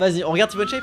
Vas-y, on regarde Thibaut InShape.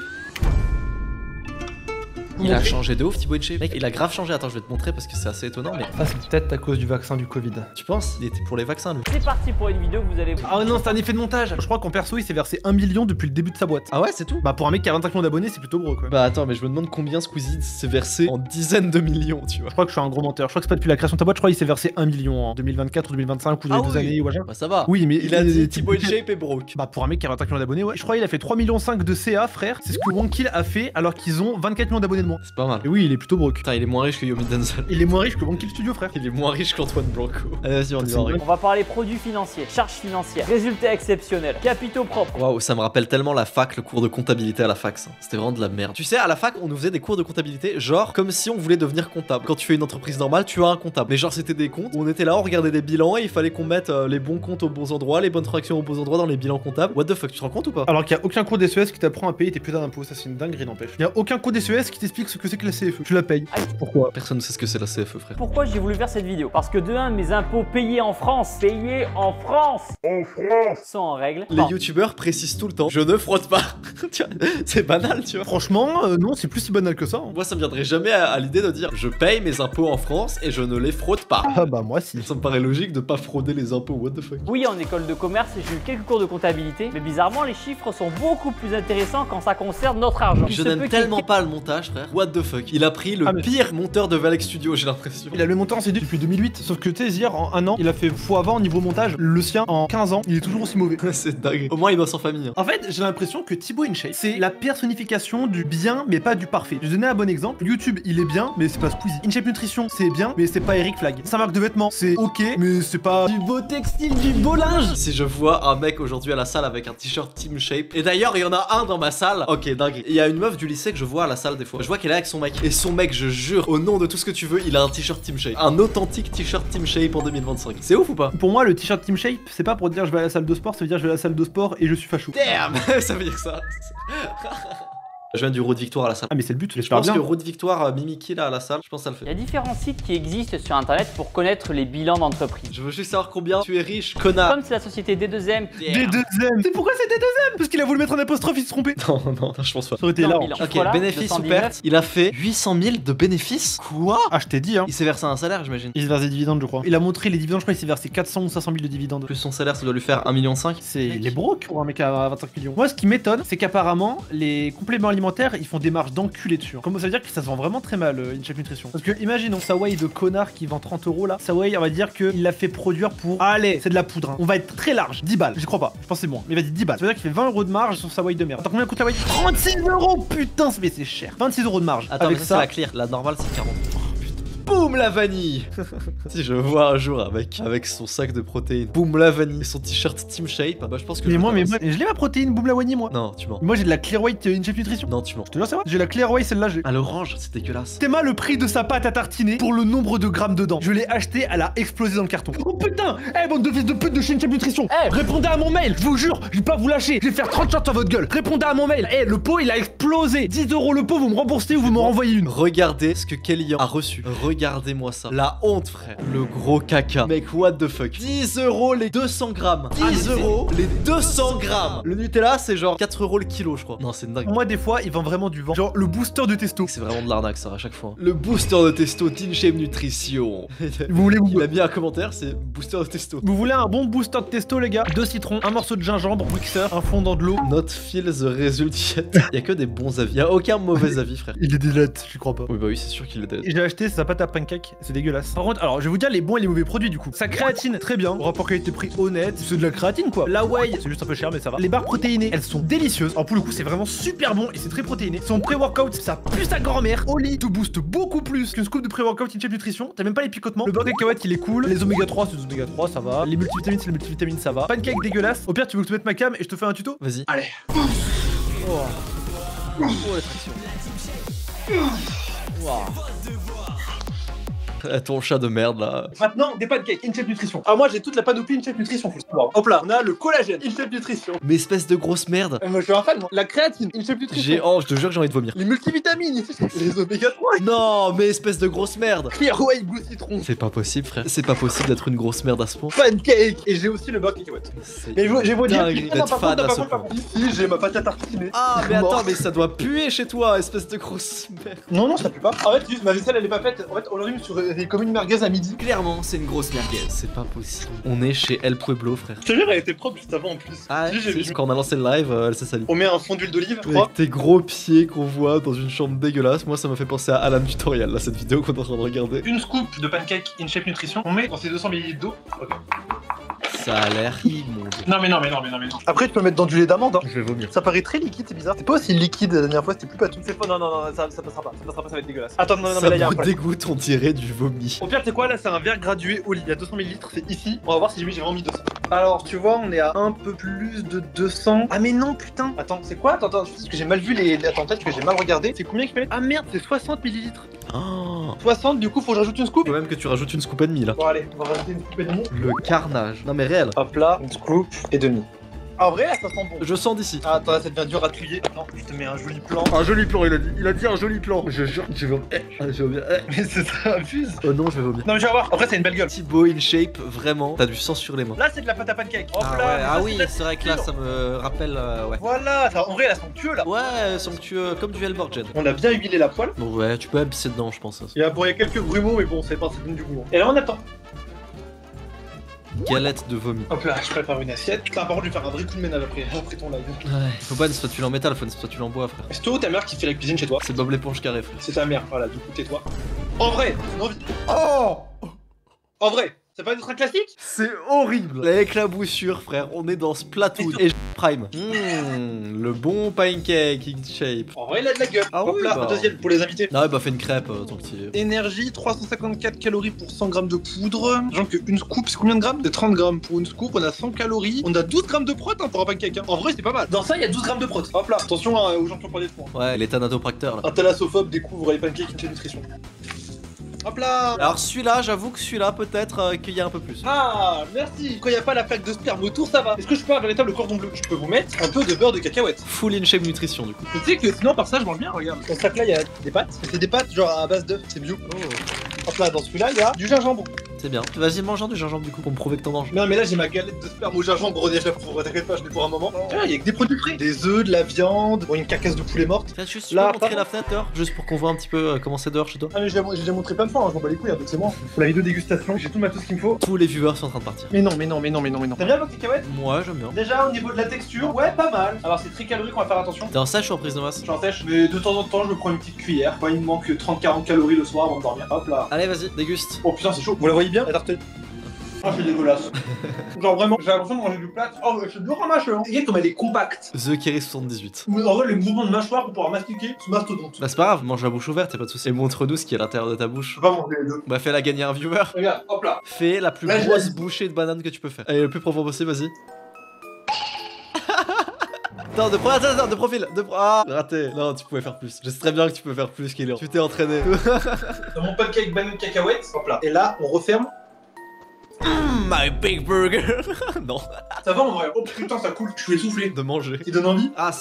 Il a changé de ouf Thibaut InShape. Mec, il a grave changé. Attends, je vais te montrer parce que c'est assez étonnant. Mais Ça, c'est peut-être à cause du vaccin du Covid. tu penses? Il était pour les vaccins lui. C'est parti pour une vidéo que vous allez voir. Ah non, c'est un effet de montage. Je crois qu'en perso, il s'est versé 1 million depuis le début de sa boîte. Ah ouais, c'est tout? Bah, pour un mec qui a 25 millions d'abonnés, c'est plutôt gros quoi. Bah attends, mais je me demande combien Squeezie s'est versé en dizaines de millions, tu vois. Je crois que je suis un gros menteur. Je crois que c'est pas depuis la création de ta boîte. Je crois qu'il s'est versé 1 million en 2024 ou 2025 ou dans les 2 années ou machin. Bah ça va. Oui, mais Il a dit Thibaut InShape est broke. Bah, pour un mec qui a 25 millions d'abonnés, ouais. Je crois qu'il a fait 3,5 millions de CA, frère. C'est ce que Wonkill a fait alors qu'ils ont 24 millions d'abonnés de moins. C'est pas mal. Et oui, il est plutôt broke. Putain, il est moins riche que Yomi Denzel. Il est moins riche que Wonkill Studio, frère. Il est moins riche qu'Antoine Blanco. Allez, vas-y, on y va. On va parler produits financiers, charges financières, résultats exceptionnels, capitaux propres. Waouh, ça me rappelle tellement la fac, le cours de comptabilité à la fac, ça. C'était vraiment de la merde. Tu sais, à la fac, on nous faisait des cours de comptabilité, genre comme si on voulait devenir comptable. Quand tu fais une entreprise normale, tu as un comptable. Mais genre, c'était des comptes où on était là, on regardait des bilans et il fallait qu'on mette les bons comptes aux bons endroits, les bonnes transactions aux bons endroits dans les bilans comptables. What the fuck, tu te rends compte ou pas? Alors qu'il n'y a aucun cours d'SES qui t'apprend à payer tes putains d'impôts, ça c'est une dinguerie n'empêche. Il y a aucun cours d'SES qui t'explique ce que c'est que la CFE. Tu la payes. Aïe. Pourquoi? Personne ne sait ce que c'est la CFE, frère. Pourquoi j'ai voulu faire cette vidéo? Parce que de 1, mes impôts payés en France, sont en règle. Les Enfin, youtubeurs précisent tout le temps, je ne fraude pas. Tu vois, c'est banal, tu vois. Franchement, non, c'est plus si banal que ça. Hein. Moi, ça me viendrait jamais à l'idée de dire je paye mes impôts en France et je ne les fraude pas. Ah bah moi si. Ça me paraît logique de pas frauder les impôts, what the fuck. oui, en école de commerce, j'ai eu quelques cours de comptabilité, mais bizarrement, les chiffres sont beaucoup plus intéressants quand ça concerne notre argent. Il Je se n'aime peut tellement pas le montage, frère. What the fuck. Il a pris le Ah, mais- pire monteur de Valek Studio, j'ai l'impression. Il a le montant en CD depuis 2008, sauf que tu sais, hier en 1 an, il a fait x20 niveau montage. Le sien en 15 ans, il est toujours aussi mauvais. C'est dingue. Au moins, il bosse en famille. Hein. En fait, j'ai l'impression que Thibaut InShape, c'est la personnification du bien, mais pas du parfait. Je vais donner un bon exemple. YouTube, il est bien, mais c'est pas Squeezie. InShape Nutrition, c'est bien, mais c'est pas Eric Flag. Sa marque de vêtements, c'est ok, mais c'est pas du beau textile, du beau linge. Si je vois un mec aujourd'hui à la salle avec un t-shirt Team Shape, et d'ailleurs, il y en a un dans ma salle. Ok, dingue. Il y a une meuf du lycée que je vois à la salle des fois. Je vois qu'elle est avec son mec. Et son mec, je jure, au nom de tout ce que tu veux, il a un t-shirt Team Shape. Un authentique t-shirt Team Shape en 2025. C'est ouf ou pas? Pour moi, le t-shirt Team Shape, c'est pas pour dire je vais à la salle de sport, ça veut dire je vais à la salle de sport et je suis facho. Damn. Ça veut dire ça. Je viens du Road Victoire à la salle. Ah mais c'est le but, Je j'espère pense bien. que Road Victoire, Mimiki là à la salle, je pense que ça le Il y fait. a différents sites qui existent sur internet pour connaître les bilans d'entreprise. Je veux juste savoir combien tu es riche, connard. Comme c'est la société D2M qui est D2M. C'est pourquoi c'est D2M? Parce qu'il a voulu mettre un apostrophe, il s'est trompé. Non, non, je pense pas. Ça aurait été Dans là. le bilan. Ok, Voilà, bénéfice ou 219. perte, il a fait 800 000 de bénéfices. Quoi? Ah, je t'ai dit, hein. Il s'est versé un salaire, j'imagine. Il s'est versé des dividendes, je crois. Il a montré les dividendes, je crois qu'il s'est versé 400 ou 500 000 de dividendes. Plus son salaire, ça doit lui faire 1,5 million. C'est les brocs pour un mec à 25 millions. Moi, ce qui m'étonne, c'est qu'apparemment, les compléments alimentaires, ils font des marges d'enculé dessus. Comme ça veut dire que ça se vend vraiment très mal, InShape Nutrition. Parce que, imaginons, Sawai de connard qui vend 30 € là. Sawai, on va dire qu'il l'a fait produire pour. Allez, c'est de la poudre. Hein. On va être très large. 10 balles. J'y crois pas. Je pense que c'est bon. Mais vas-y, 10 balles. Ça veut dire qu'il fait 20 € de marge sur Sawai de merde. Attends, combien coûte la Sawai? 36 €. Putain, mais c'est cher. 26 € de marge. Attends, avec mais ça, c'est la clear. La normale, c'est 40. Oh, putain. Boum la vanille. Si je vois un jour avec son sac de protéines, boum la vanille et son t-shirt Team Shape, bah je pense que Mais je moi, le mais commence. moi, je l'ai ma protéine Boumlawani, moi. Non, tu mens. Moi, j'ai de la Clear White InShape Nutrition. Non, tu mens. Je te jure, c'est vrai. J'ai la Clear White, celle-là, j'ai. À l'orange, c'est dégueulasse. Théma le prix de sa pâte à tartiner pour le nombre de grammes dedans. Je l'ai acheté, elle a explosé dans le carton. Oh putain! Eh bande de fils de pute de chez InShape Nutrition! Eh, Répondez à mon mail, je vous jure, je vais pas vous lâcher, je vais faire 30 shots sur votre gueule. Répondez à mon mail. Eh, le pot il a explosé. 10 € le pot, vous me remboursez ou vous m'en renvoyez une. Regardez ce que Kellyanne a reçu. Regardez-moi ça. La honte, frère. Le gros caca. Mec, what the fuck. 10 € les 200 grammes. 10 € les 200 grammes. Le Nutella, c'est genre 4 € le kilo, je crois. Non, c'est dingue. Moi, des fois, il vend vraiment du vent. Genre le booster de testo. C'est vraiment de l'arnaque, ça, à chaque fois. Le booster de testo, InShape Nutrition. Vous voulez Il a mis un commentaire, c'est booster de testo. Vous voulez un bon booster de testo, les gars? 2 citrons, un morceau de gingembre, mixeur, un fond dans de l'eau. Not feel the result yet. Y'a que des bons avis. Y'a aucun mauvais avis, frère. Il est délate, je crois pas. Oui, bah oui, c'est sûr qu'il est J'ai acheté sa pâte à pancake, c'est dégueulasse. Par contre, alors je vais vous dire les bons et les mauvais produits du coup. Sa créatine, très bien. Rapport qualité-prix honnête, c'est de la créatine quoi. La whey, c'est juste un peu cher mais ça va. Les barres protéinées, elles sont délicieuses. Alors pour le coup, c'est vraiment super bon et c'est très protéiné. Son pré-workout, ça pue sa grand-mère. Oli te booste beaucoup plus qu'une scoop de pré-workout InShape Nutrition. T'as même pas les picotements. Le beurre de cacahuète, il est cool. Les oméga 3, c'est des oméga 3, ça va. Les multivitamines, c'est les multivitamines, ça va. Pancake dégueulasse. Au pire, tu veux que je te mette ma cam et je te fais un tuto? Vas-y. Allez. Oh, la traction. Wow. Ton chat de merde là. Maintenant, des pancakes, InShape Nutrition. Alors moi, j'ai toute la panoplie InShape Nutrition. Hop là, on a le collagène, InShape Nutrition. Mais espèce de grosse merde. Moi, je suis un fan, moi. La créatine, InShape Nutrition. Oh, je te jure que j'ai envie de vomir. Les multivitamines, les oméga 3. Non, mais espèce de grosse merde. Clear Whey Blue Citron. C'est pas possible, frère. C'est pas possible d'être une grosse merde à ce point. Pancake. Et j'ai aussi le beurre cacahuète. Mais j'ai beau dire. dingue d'être fan à ce point. Ici, j'ai ma pâte à tartiner. Ah, mais attends, mais ça doit puer chez toi, espèce de grosse merde. Non, non, ça pue pas. En fait, juste ma vaisselle, elle est pas faite. En fait, aujourd'hui, je suis comme une merguez à midi. Clairement, c'est une grosse merguez. C'est pas possible. On est chez El Pueblo, frère. Je te jure, elle était propre juste avant en plus. Ah, Si, j'ai vu. quand on a lancé le live, elle s'est salie. On met un fond d'huile d'olive, je crois. Avec tes gros pieds qu'on voit dans une chambre dégueulasse, moi ça m'a fait penser à Alan Tutorial, là, cette vidéo qu'on est en train de regarder. Une scoop de pancake InShape Nutrition. On met dans ces 200 ml d'eau. Ok. Ça a l'air immonde. Non. Après, tu peux mettre dans du lait d'amande. Je vais vomir. Ça paraît très liquide, c'est bizarre. C'est pas aussi liquide la dernière fois, c'était plus pâteux. C'est faux, non, ça passera pas. Ça passera pas, ça va être dégueulasse. Attends, non, mais là, y a un Ça me problème. dégoûte, on dirait du vomi. Au pire, c'est quoi là? C'est un verre gradué au lit. Il y a 200 ml, c'est ici. On va voir si j'ai vraiment mis 200. Alors, tu vois, on est à un peu plus de 200. Ah, mais non, putain. Attends, c'est quoi? Attends, parce que j'ai mal vu les. Attends, peut-être que j'ai mal regardé. C'est combien qu'il fallait? Ah merde, c'est 60 ml. Oh. 60, du coup, faut que je rajoute une scoop. Faut même que tu rajoutes une scoop et demie là. Bon, allez, on va rajouter une scoop et demie. Le carnage. Non mais réel. Hop là, une scoop et demi. En vrai, là, ça sent bon. Je sens d'ici. Ah, attends, là, ça devient dur à tuer. Attends, je te mets un joli plan. Un joli plan, il a dit un joli plan. Je jure que je vais vomir. Mais c'est ça, abuse. Oh non, je vais vomir. Non, mais je vais voir. Après, c'est une belle gueule. Thibaut InShape, vraiment, t'as du sang sur les mains. Là, c'est de la pâte à pancake. Hop Ah, là, ouais. mais Ah ça, oui, de la c'est vrai que là, ça me rappelle, ouais. Voilà, ça, en vrai, là, somptueux là. Ouais, somptueux, comme du Hellborgen. On a bien huilé la poêle. Bon ouais, tu peux même pisser dedans, je pense. Il y a quelques grumeaux, mais bon, c'est pas ça donne du goût. Et là, on attend. Galette de vomi. Hop là, je prépare une assiette. Putain, par contre, je vais faire un vrai coup de ménage après ton live. Ouais. Faut pas une spatule en métal, faut une spatule en bois, frère. C'est toi ou ta mère qui fait la cuisine chez toi? C'est Bob l'éponge carré, frère. C'est ta mère, voilà, du coup, tais-toi. En vrai, une envie. Oh! En vrai, c'est pas un classique? C'est horrible. L'éclaboussure, frère, on est dans Splatoon et Prime. Le bon pancake InShape. En vrai, il a de la gueule. Ah Hop oui, là, bah. deuxième pour les invités. Ah ouais, bah fais une crêpe, tant que t'y es. Énergie, 354 calories pour 100 grammes de poudre. Genre qu'une scoop, c'est combien de grammes? C'est 30 grammes. Pour une scoop, on a 100 calories. On a 12 grammes de prot pour un pancake. Hein. En vrai, c'est pas mal. Dans ça, il y a 12 grammes de prot. Hop là, attention aux gens qui ont pas des points. Ouais, les thanatopracteurs là. Un thalassophobe découvre les pancakes InShape Nutrition. Hop là. Alors celui-là, j'avoue que celui-là, peut-être qu'il y a un peu plus. Ah, merci. Quand il n'y a pas la plaque de sperme autour, ça va. Est-ce que je peux avoir un véritable cordon bleu? Je peux vous mettre un peu de beurre de cacahuète. Full InShape Nutrition du coup. Tu sais que sinon, par ça, je mange bien, regarde. Dans ce sac là, il y a des pâtes. C'est des pâtes genre à base d'œufs, c'est bio. Hop là, dans celui-là, il y a du gingembre. C'est bien. Vas-y, mange du gingembre du coup pour me prouver que t'en manges. Non, mais là, j'ai ma galette de sperme au gingembre déjà pour t'inquiète pas, je l'ai pour un moment. Ah, il y a que des produits frais. Des œufs, de la viande, bon, une carcasse de poulet morte. Fais juste Là, montrer la fenêtre dehors, juste pour qu'on voit un petit peu comment c'est dehors chez toi. Ah, mais j'ai déjà montré plein de fois, hein, je m'en bats les couilles, hein, donc c'est moi. Pour la vidéo dégustation, j'ai tout le matos qu'il me faut. Tous les viewers sont en train de partir. Mais non. T'aimes bien le cacahuète? Moi, j'aime bien. Déjà, au niveau de la texture, ouais, pas mal. Alors, c'est très calorique, on va faire attention. T'es en sèche ou en prise de masse? Je suis en sèche, mais de temps en temps, je me prends une petite cuillère. Moi, il me manque 30-40 calories le soir avant de dormir. Hop là. Allez, vas-y, déguste. Oh putain, c'est chaud. Vous la voyez bien, la tartine? Ah, c'est dégueulasse. Genre vraiment, j'ai l'impression de manger du plat. Oh, c'est dur en mâche, hein. Et comme elle est compacte. The Kerry 78. Mais en vrai, les mouvements de mâchoire pour pouvoir mastiquer, c'est mastodonte. Bah c'est pas grave, mange la bouche ouverte, y'a pas de soucis. Et montre-nous ce qui est à l'intérieur de ta bouche. Je peux pas manger les deux. Bah fais-la gagner un viewer. Regarde, hop là. Fais la plus Là, je grosse l'ai. bouchée de banane que tu peux faire. Allez, le plus profond possible, vas-y. Attends, de profil, Ah, raté. Non, tu pouvais faire plus. Je sais très bien que tu peux faire plus, Kylian. Tu t'es entraîné. Dans mon pancake banane cacahuète, hop là. Et là, on referme. My big burger. Non, Ça va en vrai. Oh putain, ça coule. Je suis essoufflé. de manger. Il donne envie? Ah,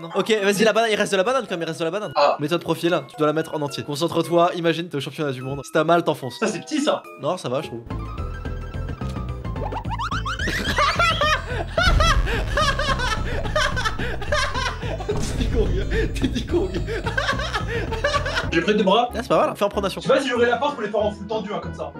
non. Ok, vas-y, la banane, il reste de la banane quand même, il reste de la banane. Ah. Mets-toi de profil, tu dois la mettre en entier. Concentre-toi, imagine, t'es au championnat du monde. Si t'as mal, t'enfonces. Ça, c'est petit ça. Non, ça va, je trouve. Teddy Kong. J'ai pris deux bras. Ah, c'est pas mal, fais en pronation. Je sais pas si j'aurais la force pour les faire en full tendu, hein, comme ça.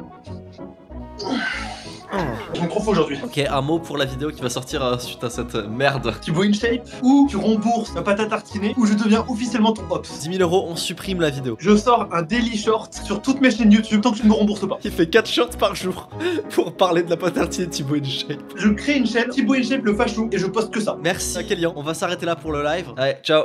Je me trop faux aujourd'hui. Ok, un mot pour la vidéo qui va sortir suite à cette merde. Thibaut InShape, ou tu rembourses ma pâte à tartiner, ou je deviens officiellement ton Ops. 10 000 €, on supprime la vidéo. Je sors un daily short sur toutes mes chaînes YouTube tant que tu ne me rembourses pas. Il fait 4 shorts par jour pour parler de la pâte à tartiner de Thibaut InShape. Je crée une chaîne Thibaut InShape le fachou et je poste que ça. Merci Kélian, on va s'arrêter là pour le live. Allez, ciao.